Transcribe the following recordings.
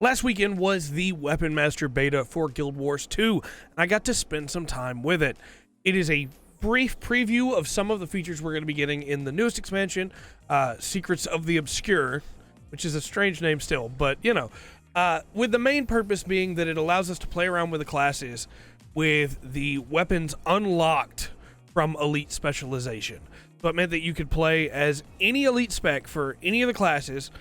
Last weekend was the Weaponmaster beta for Guild Wars 2, and I got to spend some time with it. It is a brief preview of some of the features we're going to be getting in the newest expansion, Secrets of the Obscure, which is a strange name still, but you know, with the main purpose being that it allows us to play around with the classes with the weapons unlocked from elite specialization. So it meant that you could play as any elite spec for any of the classes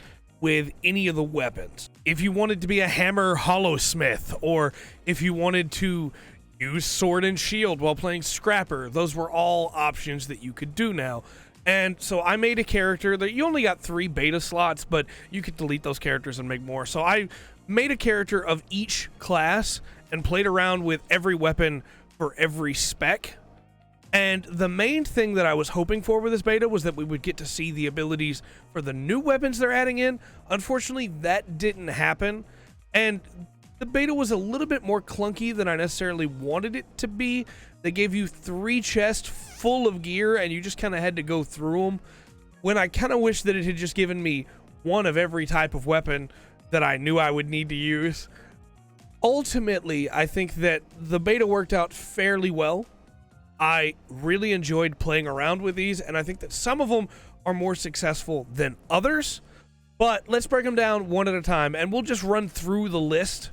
with any of the weapons. If you wanted to be a hammer hollowsmith, or if you wanted to use sword and shield while playing scrapper, those were all options that you could do now. And so I made a character that you only got 3 beta slots, but you could delete those characters and make more. So I made a character of each class and played around with every weapon for every spec. And the main thing that I was hoping for with this beta was that we would get to see the abilities for the new weapons they're adding in. Unfortunately, that didn't happen. And the beta was a little bit more clunky than I necessarily wanted it to be. They gave you 3 chests full of gear and you just kind of had to go through them, when I kind of wish that it had just given me one of every type of weapon that I knew I would need to use. Ultimately, I think that the beta worked out fairly well. I really enjoyed playing around with these, and I think that some of them are more successful than others. But let's break them down one at a time, and we'll just run through the list.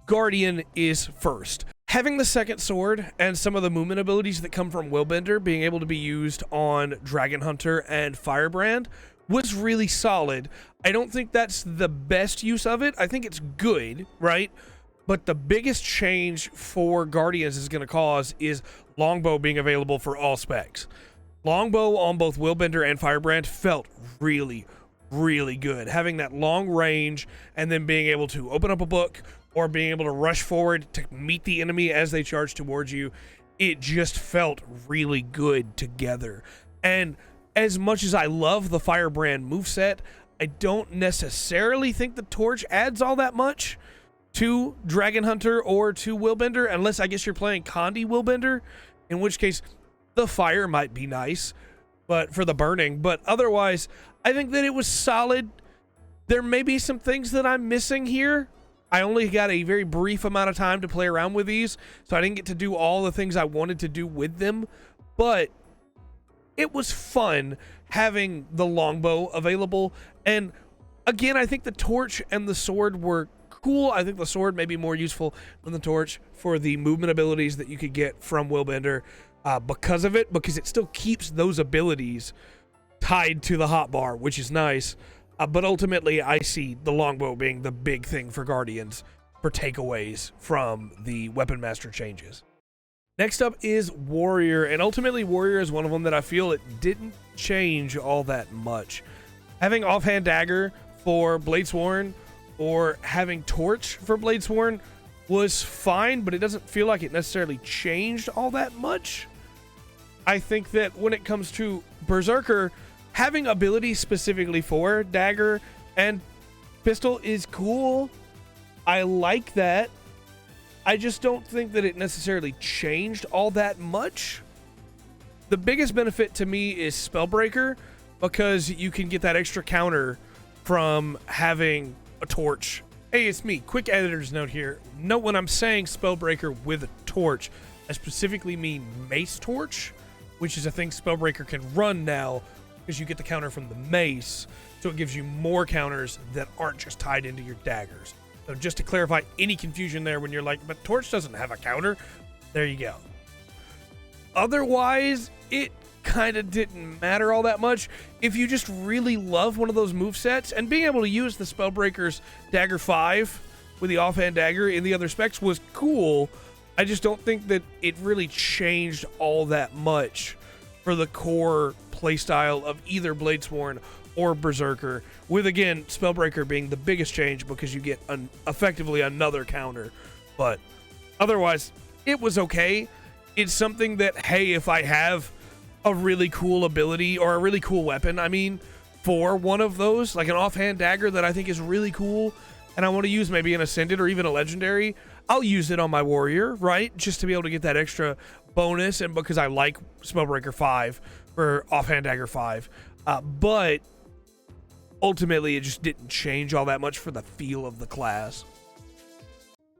Guardian is first. Having the second sword and some of the movement abilities that come from Willbender being able to be used on Dragon Hunter and Firebrand was really solid. I don't think that's the best use of it. I think it's good, right? But the biggest change for Guardians is going to cause is Longbow being available for all specs. Longbow on both Willbender and Firebrand felt really, really good. Having that long range and then being able to open up a book or being able to rush forward to meet the enemy as they charge towards you, it just felt really good together. And as much as I love the Firebrand moveset, I don't necessarily think the torch adds all that much to Dragon Hunter or to Willbender, unless I guess you're playing Condi Willbender, in which case the fire might be nice, but for the burning. But otherwise, I think that it was solid. There may be some things that I'm missing here. I only got a very brief amount of time to play around with these, so I didn't get to do all the things I wanted to do with them, but it was fun having the longbow available. And again, I think the torch and the sword were cool. I think the sword may be more useful than the torch for the movement abilities that you could get from Willbender because of it, because it still keeps those abilities tied to the hotbar, which is nice. But ultimately, I see the longbow being the big thing for Guardians for takeaways from the Weaponmaster changes. Next up is Warrior, and ultimately Warrior is one of them that I feel it didn't change all that much. Having Offhand Dagger for Bladesworn or having Torch for Bladesworn was fine, but it doesn't feel like it necessarily changed all that much. I think that when it comes to Berserker, having abilities specifically for Dagger and Pistol is cool. I like that. I just don't think that it necessarily changed all that much. The biggest benefit to me is Spellbreaker, because you can get that extra counter from having a torch. Hey, it's me. Quick editor's note here. Note when I'm saying Spellbreaker with a torch, I specifically mean Mace Torch, which is a thing Spellbreaker can run now because you get the counter from the mace, so it gives you more counters that aren't just tied into your daggers. So just to clarify any confusion there when you're like, but Torch doesn't have a counter, there you go. Otherwise, it kind of didn't matter all that much. If you just really love one of those movesets, and being able to use the Spellbreaker's Dagger 5 with the offhand dagger in the other specs was cool. I just don't think that it really changed all that much for the core playstyle of either Bladesworn or Berserker, with again Spellbreaker being the biggest change because you get effectively another counter. But otherwise, it was okay. It's something that, hey, if I have a really cool ability or a really cool weapon, I mean, for one of those, like an offhand dagger that I think is really cool, and I want to use maybe an Ascended or even a Legendary, I'll use it on my Warrior, right? Just to be able to get that extra bonus, and because I like Spellbreaker 5 for offhand dagger 5. But ultimately it just didn't change all that much for the feel of the class.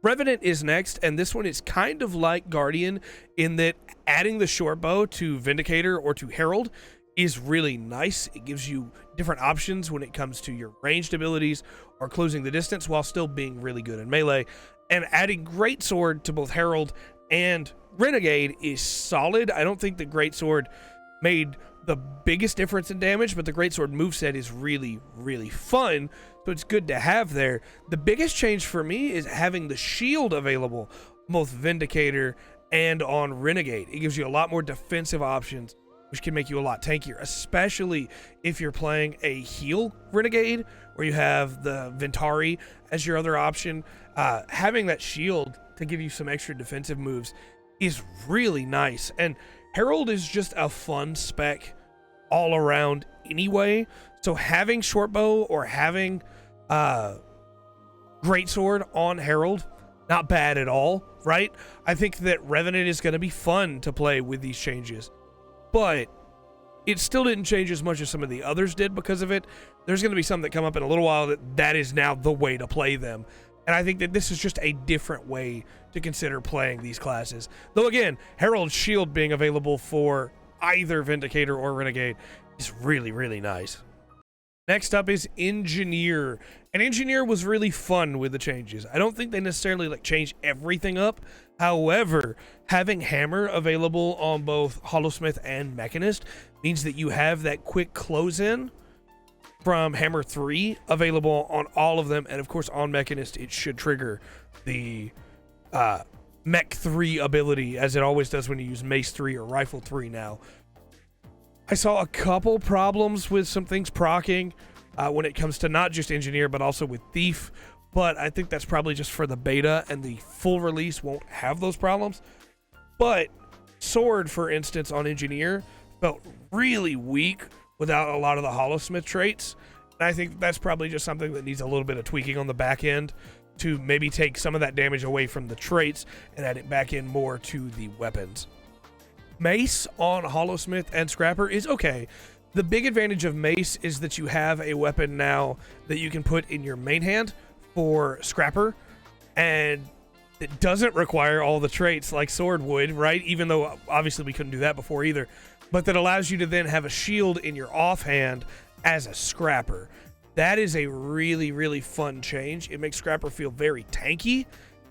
Revenant is next, and this one is kind of like Guardian in that adding the short bow to Vindicator or to Herald is really nice. It gives you different options when it comes to your ranged abilities or closing the distance while still being really good in melee. And adding Greatsword to both Herald and Renegade is solid. I don't think the Greatsword made the biggest difference in damage, but the Greatsword moveset is really, really fun, so it's good to have there. The biggest change for me is having the shield available, both Vindicator and on Renegade. It gives you a lot more defensive options, which can make you a lot tankier, especially if you're playing a heal Renegade, where you have the Ventari as your other option. Having that shield to give you some extra defensive moves is really nice, and Herald is just a fun spec all around anyway, so having shortbow or having Greatsword on Herald, not bad at all, right? I think that Revenant is going to be fun to play with these changes, but it still didn't change as much as some of the others did because of it. There's going to be some that come up in a little while that is now the way to play them. And I think that this is just a different way to consider playing these classes. Though again, Herald's shield being available for either Vindicator or Renegade is really, really nice. Next up is Engineer. And Engineer was really fun with the changes. I don't think they necessarily like change everything up. However, having Hammer available on both Hollowsmith and Mechanist means that you have that quick close-in from Hammer 3 available on all of them, and of course on Mechanist it should trigger the Mech 3 ability, as it always does when you use Mace 3 or Rifle 3 now. I saw a couple problems with some things proccing when it comes to not just Engineer but also with Thief, but I think that's probably just for the beta, and the full release won't have those problems. But Sword, for instance, on Engineer felt really weak without a lot of the Hollowsmith traits, and I think that's probably just something that needs a little bit of tweaking on the back end to maybe take some of that damage away from the traits and add it back in more to the weapons. Mace on Hollowsmith and Scrapper is okay. The big advantage of Mace is that you have a weapon now that you can put in your main hand for Scrapper, and it doesn't require all the traits like Sword would, right? Even though obviously we couldn't do that before either. But that allows you to then have a shield in your offhand as a Scrapper. That is a really, really fun change. It makes Scrapper feel very tanky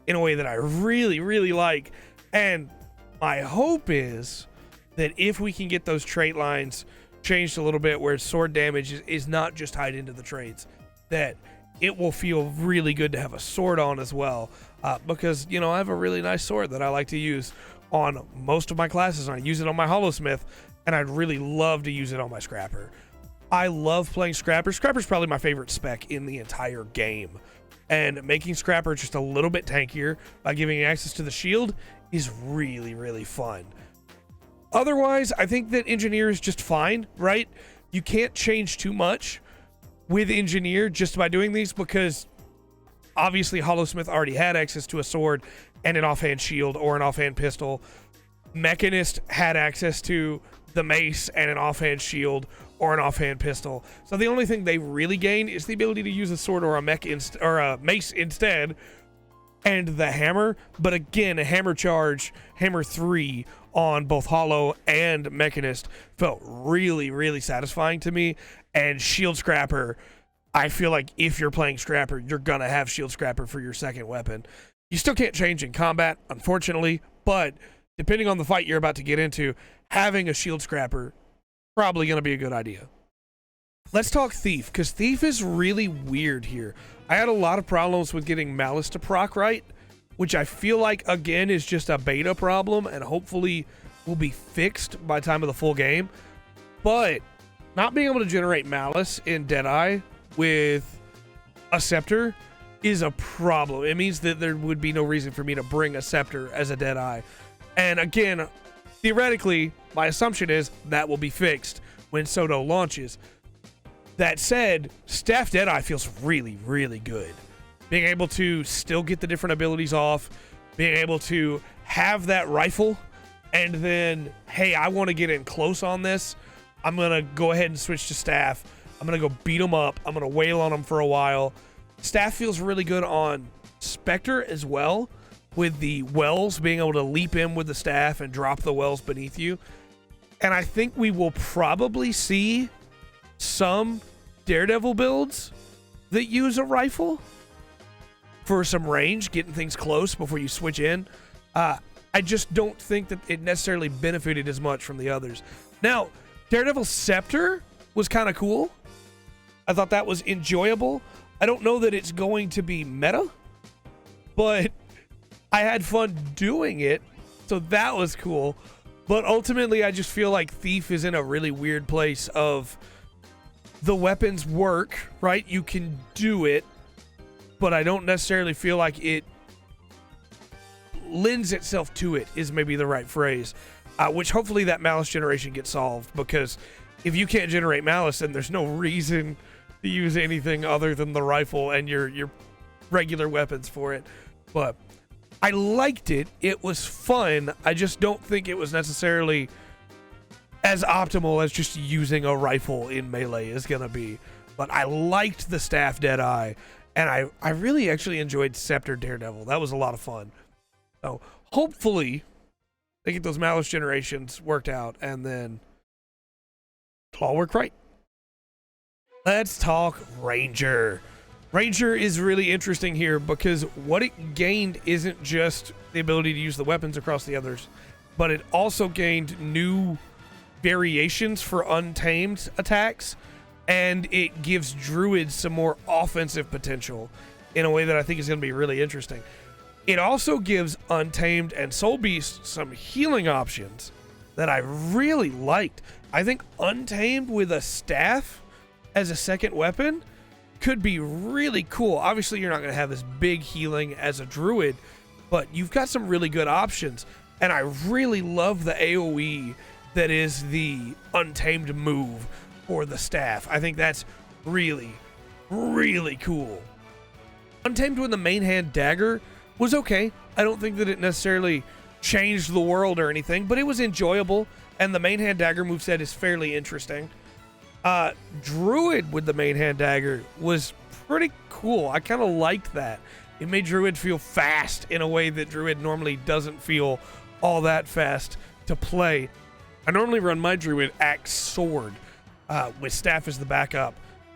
in a way that I really, really like. And my hope is that if we can get those trait lines changed a little bit where sword damage is not just tied into the traits, that it will feel really good to have a sword on as well. Because, you know, I have a really nice sword that I like to use on most of my classes. I use it on my Hollowsmith, and I'd really love to use it on my Scrapper. I love playing Scrapper. Scrapper's probably my favorite spec in the entire game. And making Scrapper just a little bit tankier by giving it access to the shield is really, really fun. Otherwise, I think that Engineer is just fine, right? You can't change too much with Engineer just by doing these, because obviously Hollowsmith already had access to a sword and an offhand shield or an offhand pistol. Mechanist had access to the mace and an offhand shield or an offhand pistol. So the only thing they really gain is the ability to use a sword or a mace instead, and the hammer. But again, a hammer charge, Hammer 3 on both Hollow and Mechanist felt really, really satisfying to me. And Shield Scrapper, I feel like if you're playing Scrapper, you're gonna have Shield Scrapper for your second weapon. You still can't change in combat, unfortunately, but depending on the fight you're about to get into, having a Shield Scrapper probably going to be a good idea. Let's talk Thief, because Thief is really weird here. I had a lot of problems with getting Malice to proc right, which I feel like, again, is just a beta problem and hopefully will be fixed by time of the full game. But not being able to generate Malice in Deadeye with a Scepter is a problem. It means that there would be no reason for me to bring a Scepter as a Deadeye. And again, theoretically, my assumption is that will be fixed when Soto launches. That said, Staff Deadeye feels really, really good. Being able to still get the different abilities off, being able to have that rifle, and then, hey, I want to get in close on this, I'm going to go ahead and switch to Staff. I'm going to go beat them up. I'm going to wail on them for a while. Staff feels really good on Spectre as well, with the wells, being able to leap in with the staff and drop the wells beneath you. And I think we will probably see some Daredevil builds that use a rifle for some range, getting things close before you switch in. I just don't think that it necessarily benefited as much from the others. Now, Daredevil's Scepter was kind of cool. I thought that was enjoyable. I don't know that it's going to be meta, but I had fun doing it, so that was cool. But ultimately, I just feel like Thief is in a really weird place of the weapons work, right? You can do it, but I don't necessarily feel like it lends itself to it, is maybe the right phrase. Which hopefully that malice generation gets solved, because if you can't generate malice, then there's no reason to use anything other than the rifle and your regular weapons for it. But I liked it. It was fun. I just don't think it was necessarily as optimal as just using a rifle in melee is going to be. But I liked the Staff Deadeye, and I really actually enjoyed Scepter Daredevil. That was a lot of fun. So hopefully they get those malice generations worked out, and then it'll all work right. Let's talk Ranger. Ranger is really interesting here because what it gained isn't just the ability to use the weapons across the others, but it also gained new variations for untamed attacks, and it gives druids some more offensive potential in a way that I think is going to be really interesting. It also gives Untamed and Soul Beast some healing options that I really liked. I think Untamed with a staff as a second weapon could be really cool. Obviously, you're not going to have this big healing as a druid, but you've got some really good options. And I really love the AoE that is the Untamed move for the staff. I think that's really, really cool. Untamed with the main hand dagger was okay. I don't think that it necessarily changed the world or anything, but it was enjoyable, and the main hand dagger moveset is fairly interesting. Druid with the main hand dagger was pretty cool. I kind of liked that. It made Druid feel fast in a way that Druid normally doesn't feel all that fast to play. I normally run my Druid Axe Sword with Staff as the backup.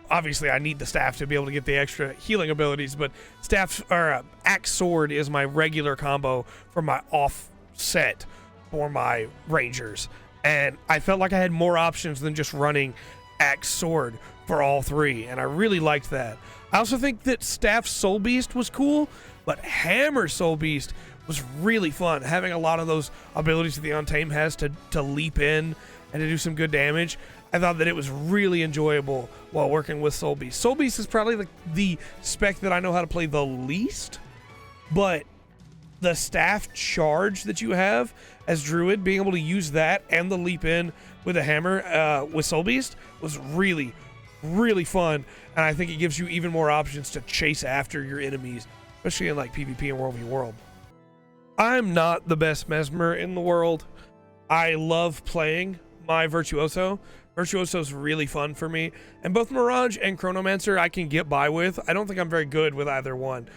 Obviously, I need the Staff to be able to get the extra healing abilities, but Axe Sword is my regular combo for my offset for my Rangers. And I felt like I had more options than just running Axe Sword for all three, and I really liked that. I also think that Staff Soul Beast was cool, but Hammer Soul Beast was really fun. Having a lot of those abilities that the Untamed has to leap in and to do some good damage, I thought that it was really enjoyable while working with Soul Beast. Soul Beast is probably the spec that I know how to play the least, but the staff charge that you have as Druid, being able to use that and the leap in with a hammer with Soul Beast was really, really fun, and I think it gives you even more options to chase after your enemies, especially in like PvP and World v World. I'm not the best Mesmer in the world. I love playing my Virtuoso. Virtuoso's really fun for me, and both Mirage and Chronomancer I can get by with. I don't think I'm very good with either one,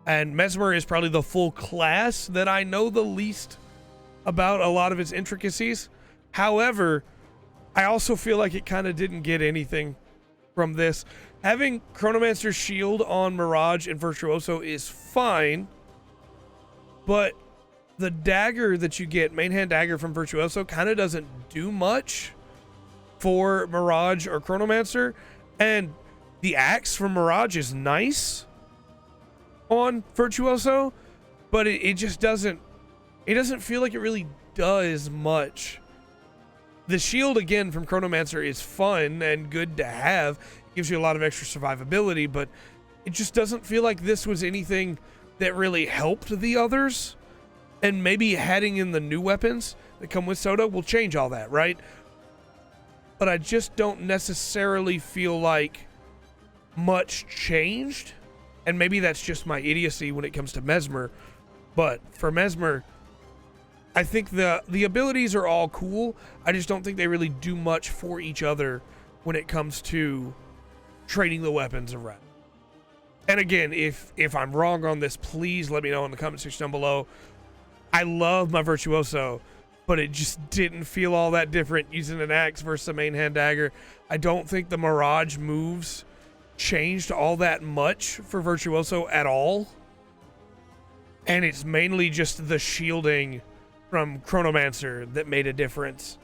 and Mesmer is probably the full class that I know the least about a lot of its intricacies. However, I also feel like it kind of didn't get anything from this. Having Chronomancer's shield on Mirage and Virtuoso is fine, but the dagger that you get, main hand dagger from Virtuoso, kind of doesn't do much for Mirage or Chronomancer, and the axe from Mirage is nice on Virtuoso, but it just doesn't feel like it really does much. The shield again from Chronomancer is fun and good to have. It gives you a lot of extra survivability, but it just doesn't feel like this was anything that really helped the others. And maybe adding in the new weapons that come with Soda will change all that, right? But I just don't necessarily feel like much changed. And maybe that's just my idiocy when it comes to Mesmer. But for Mesmer, I think the abilities are all cool. I just don't think they really do much for each other when it comes to trading the weapons around. And again, if I'm wrong on this, please let me know in the comment section down below. I love my Virtuoso, but it just didn't feel all that different using an axe versus a main hand dagger. I don't think the Mirage moves changed all that much for Virtuoso at all. And it's mainly just the shielding from Chronomancer that made a difference.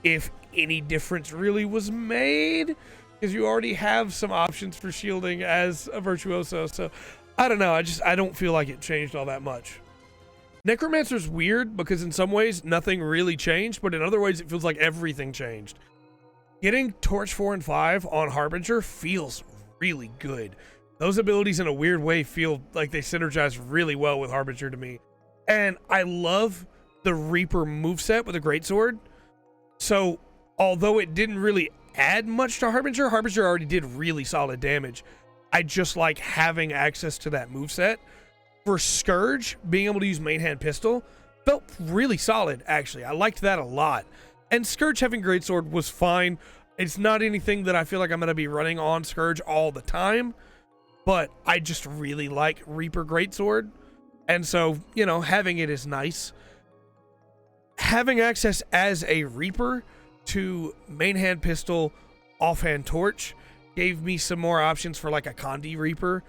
If any difference really was made, because you already have some options for shielding as a Virtuoso. So I don't know. I don't feel like it changed all that much. Necromancer's weird because in some ways nothing really changed, but in other ways it feels like everything changed. Getting Torch 4 and 5 on Harbinger feels really good. Those abilities in a weird way feel like they synergize really well with Harbinger to me. And I love the Reaper moveset with a greatsword. So although it didn't really add much to Harbinger, Harbinger already did really solid damage. I just like having access to that moveset. For Scourge, being able to use main hand pistol felt really solid, actually. I liked that a lot. And Scourge having greatsword was fine. It's not anything that I feel like I'm going to be running on Scourge all the time, but I just really like Reaper greatsword. And so, you know, having it is nice. Having access as a Reaper to main hand pistol, offhand torch gave me some more options for like a Condi Reaper.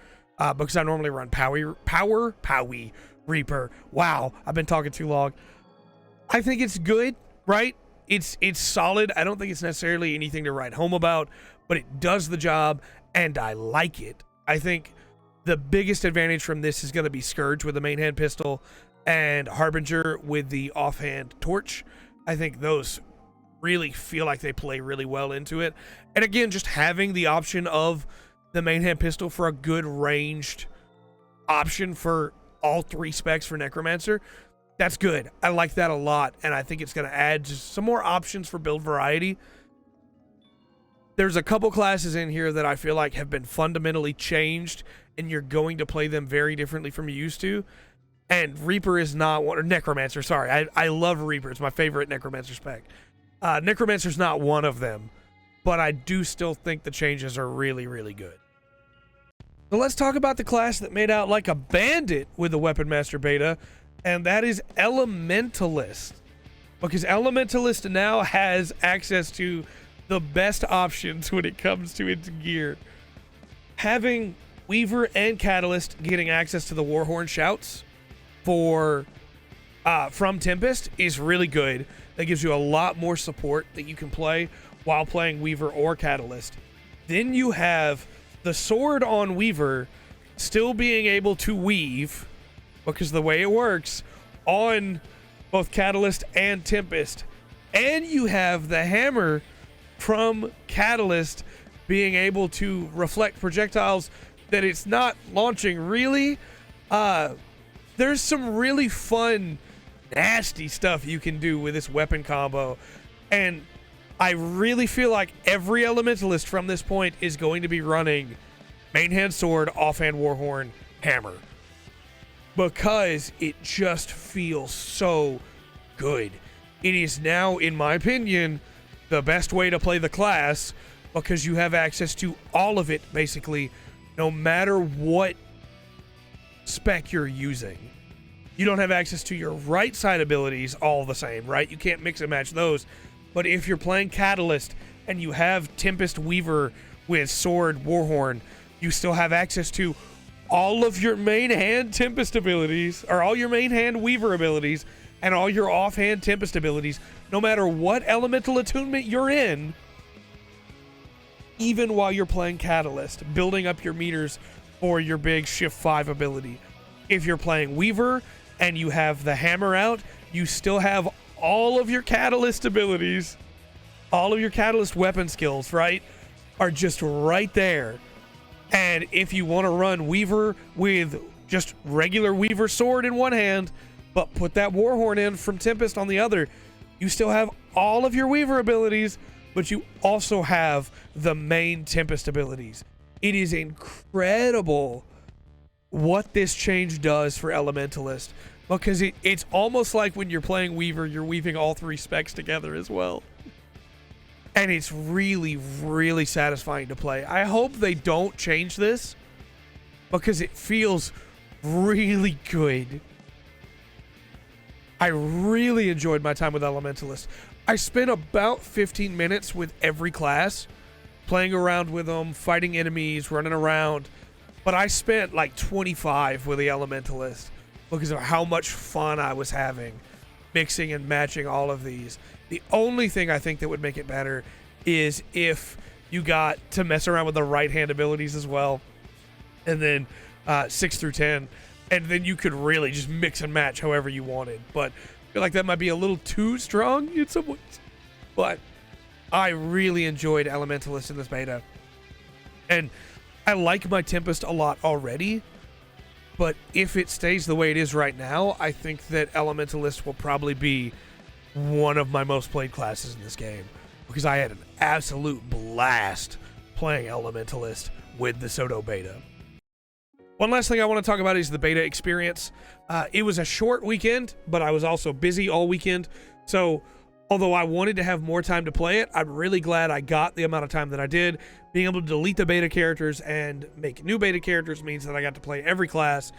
Because I normally run Powie Reaper. Wow, I've been talking too long. I think it's good, right? It's solid. I don't think it's necessarily anything to write home about, but it does the job, and I like it. I think the biggest advantage from this is going to be Scourge with the main hand pistol and Harbinger with the offhand torch. I think those really feel like they play really well into it. And again, just having the option of the main hand pistol for a good ranged option for all three specs for Necromancer, that's good. I like that a lot, and I think it's going to add just some more options for build variety. There's a couple classes in here that I feel like have been fundamentally changed, and you're going to play them very differently from you used to. And Reaper is not one, or Necromancer, sorry. I love Reaper. It's my favorite Necromancer spec. Necromancer's not one of them, but I do still think the changes are really, really good. So let's talk about the class that made out like a bandit with the Weaponmaster beta, and that is Elementalist. Because Elementalist now has access to the best options when it comes to its gear. Having Weaver and Catalyst getting access to the Warhorn shouts for from Tempest is really good. That gives you a lot more support that you can play while playing Weaver or Catalyst. Then you have the sword on Weaver still being able to weave, because the way it works on both Catalyst and Tempest. And you have the hammer from Catalyst being able to reflect projectiles that it's not launching really. There's some really fun, nasty stuff you can do with this weapon combo. And I really feel like every Elementalist from this point is going to be running main hand sword, offhand warhorn, hammer. Because it just feels so good. It is now, in my opinion, the best way to play the class, because you have access to all of it, basically, no matter what spec you're using. You don't have access to your right side abilities all the same, right? You can't mix and match those. But if you're playing Catalyst and you have Tempest Weaver with Sword Warhorn, you still have access to all of your main hand Tempest abilities, or all your main hand Weaver abilities, and all your offhand Tempest abilities, no matter what elemental attunement you're in, even while you're playing Catalyst, building up your meters for your big Shift 5 ability. If you're playing Weaver and you have the hammer out, you still have all of your Catalyst abilities, all of your Catalyst weapon skills, right, are just right there. And if you want to run Weaver with just regular Weaver sword in one hand, but put that Warhorn in from Tempest on the other, you still have all of your Weaver abilities, but you also have the main Tempest abilities. It is incredible what this change does for Elementalist, because it's almost like when you're playing Weaver, you're weaving all three specs together as well. And it's really, really satisfying to play. I hope they don't change this because it feels really good. I really enjoyed my time with Elementalist. I spent about 15 minutes with every class, playing around with them, fighting enemies, running around. But I spent like 25 with the Elementalist because of how much fun I was having mixing and matching all of these. The only thing I think that would make it better is if you got to mess around with the right hand abilities as well, and then 6 through 10, and then you could really just mix and match however you wanted. But I feel like that might be a little too strong in some ways. But I really enjoyed Elementalist in this beta, and I like my Tempest a lot already. But if it stays the way it is right now, I think that Elementalist will probably be one of my most played classes in this game, because I had an absolute blast playing Elementalist with the Soto beta. One last thing I want to talk about is the beta experience. It was a short weekend, but I was also busy all weekend. So although I wanted to have more time to play it, I'm really glad I got the amount of time that I did. Being able to delete the beta characters and make new beta characters means that I got to play every class.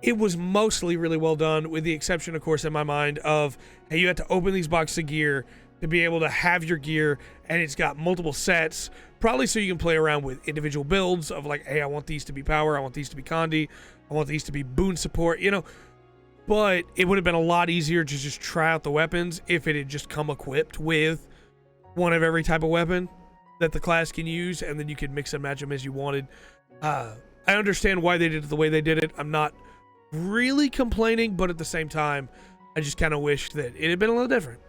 It was mostly really well done, with the exception, of course, in my mind of, hey, you had to open these boxes of gear to be able to have your gear, and it's got multiple sets, probably so you can play around with individual builds of like, hey, I want these to be power, I want these to be condi, I want these to be boon support, you know. But it would have been a lot easier to just try out the weapons if it had just come equipped with one of every type of weapon that the class can use, and then you could mix and match them as you wanted. I understand why they did it the way they did it. I'm not really complaining, but at the same time, I just kind of wished that it had been a little different.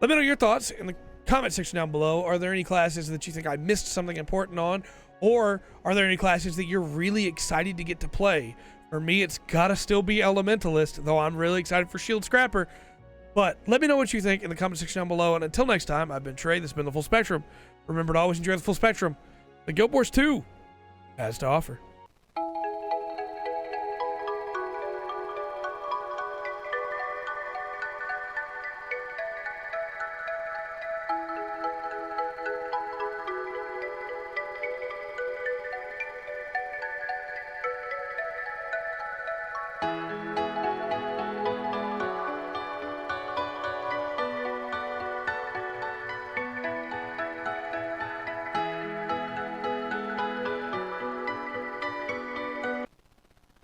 Let me know your thoughts in the comment section down below. Are there any classes that you think I missed something important on? Or are there any classes that you're really excited to get to play? For me, it's gotta still be Elementalist, though I'm really excited for Shield Scrapper. But let me know what you think in the comment section down below. And until next time, I've been Trey. This has been The Full Spectrum. Remember to always enjoy the full spectrum. The Guild Wars 2 has to offer.